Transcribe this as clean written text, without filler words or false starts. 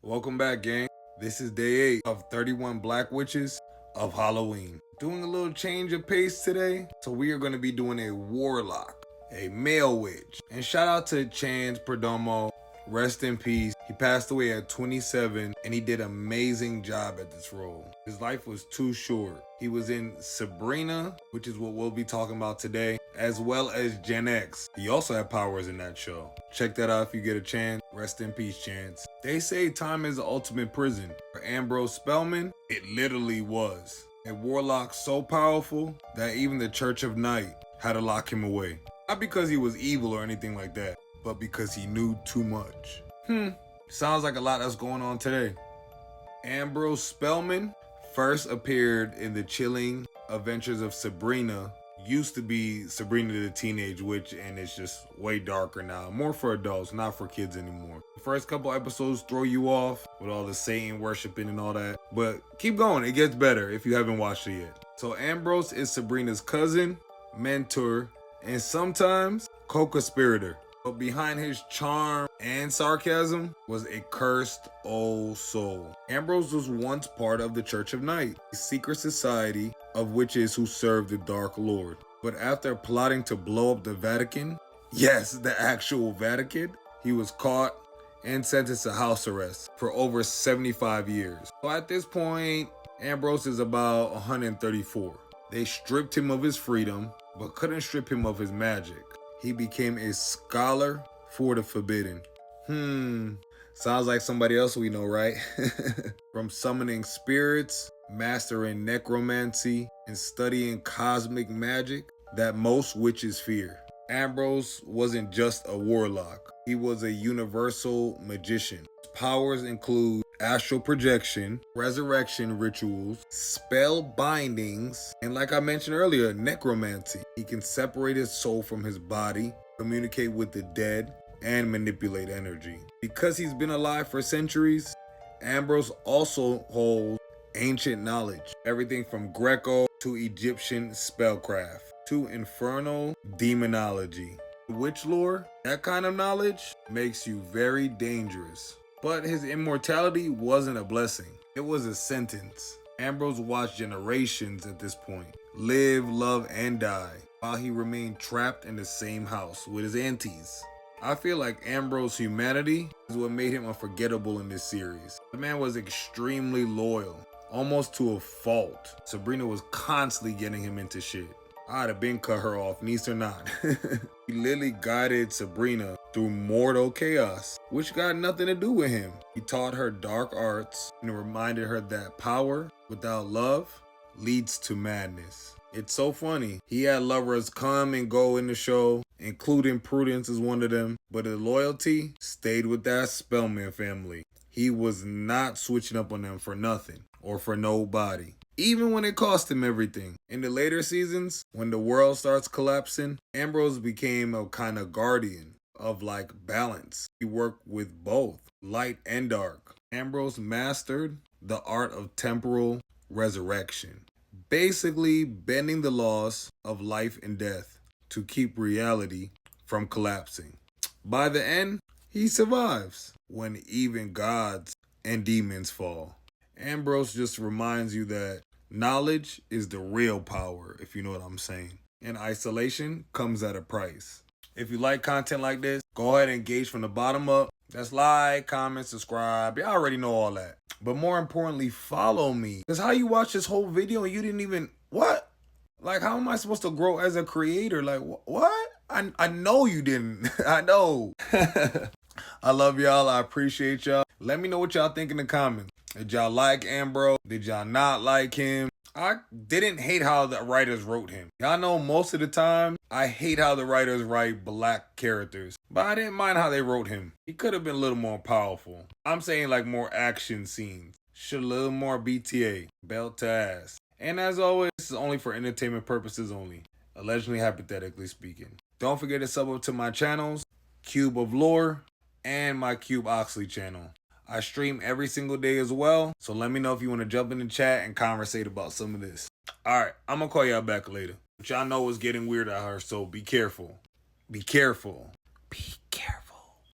Welcome back, gang. This is day 8 of 31 Black Witches of Halloween. Doing a little change of pace today, so we are going to be doing a warlock, a male witch. And shout out to Chance Perdomo, rest in peace. He passed away at 27 and he did an amazing job at this role. His life was too short. He was in Sabrina, which is what we'll be talking about today, as well as Gen X. He also had powers in that show. Check that out if you get a chance. Rest in peace, Chance. They say time is the ultimate prison. For Ambrose Spellman, it literally was. A warlock so powerful that even the Church of Night had to lock him away. Not because he was evil or anything like that, but because he knew too much. Sounds like a lot that's going on today. Ambrose Spellman first appeared in the chilling adventures of Sabrina. Used to be Sabrina the Teenage Witch, and it's just way darker now. More for adults, not for kids anymore. The first couple episodes throw you off with all the Satan worshiping and all that, but keep going, it gets better if you haven't watched it yet. So Ambrose is Sabrina's cousin, mentor, and sometimes co-conspirator. But behind his charm and sarcasm was a cursed old soul. Ambrose was once part of the Church of Night, a secret society of witches who served the Dark Lord. But after plotting to blow up the Vatican, yes, the actual Vatican, he was caught and sentenced to house arrest for over 75 years. So at this point, Ambrose is about 134. They stripped him of his freedom, but couldn't strip him of his magic. He became a scholar for the forbidden. Sounds like somebody else we know, right? From summoning spirits, mastering necromancy, and studying cosmic magic that most witches fear. Ambrose wasn't just a warlock. He was a universal magician. His powers include astral projection, resurrection rituals, spell bindings, and like I mentioned earlier, necromancy. He can separate his soul from his body, communicate with the dead, and manipulate energy. Because he's been alive for centuries, Ambrose also holds ancient knowledge. Everything from Greco to Egyptian spellcraft to infernal demonology. Witch lore, that kind of knowledge makes you very dangerous. But his immortality wasn't a blessing. It was a sentence. Ambrose watched generations at this point live, love, and die while he remained trapped in the same house with his aunties. I feel like Ambrose's humanity is what made him unforgettable in this series. The man was extremely loyal, almost to a fault. Sabrina was constantly getting him into shit. I'd have been cut her off, niece or not. He literally guided Sabrina through mortal chaos, which got nothing to do with him. He taught her dark arts and reminded her that power without love leads to madness. It's so funny. He had lovers come and go in the show, including Prudence as one of them, but his loyalty stayed with that Spellman family. He was not switching up on them for nothing or for nobody, even when it cost him everything. In the later seasons, when the world starts collapsing, Ambrose became a kind of guardian of like balance. He worked with both light and dark. Ambrose mastered the art of temporal resurrection, basically bending the laws of life and death to keep reality from collapsing. By the end, he survives when even gods and demons fall. Ambrose just reminds you that knowledge is the real power, if you know what I'm saying. And isolation comes at a price. If you like content like this, go ahead and engage from the bottom up. That's like, comment, subscribe. Y'all already know all that. But more importantly, follow me. Because how you watch this whole video and you didn't even, what? Like, how am I supposed to grow as a creator? Like, what? I know you didn't. I know. I love y'all. I appreciate y'all. Let me know what y'all think in the comments. Did y'all like Ambrose? Did y'all not like him? I didn't hate how the writers wrote him. Y'all know most of the time, I hate how the writers write black characters. But I didn't mind how they wrote him. He could have been a little more powerful. I'm saying like more action scenes. Should a little more BTA. Belt to ass. And as always, this is only for entertainment purposes only. Allegedly, hypothetically speaking. Don't forget to sub up to my channels, Cube of Lore, and my Cube Oxley channel. I stream every single day as well, so let me know if you want to jump in the chat and conversate about some of this. Alright, I'm going to call y'all back later. But y'all know it's getting weird out here, so be careful. Be careful. Be careful.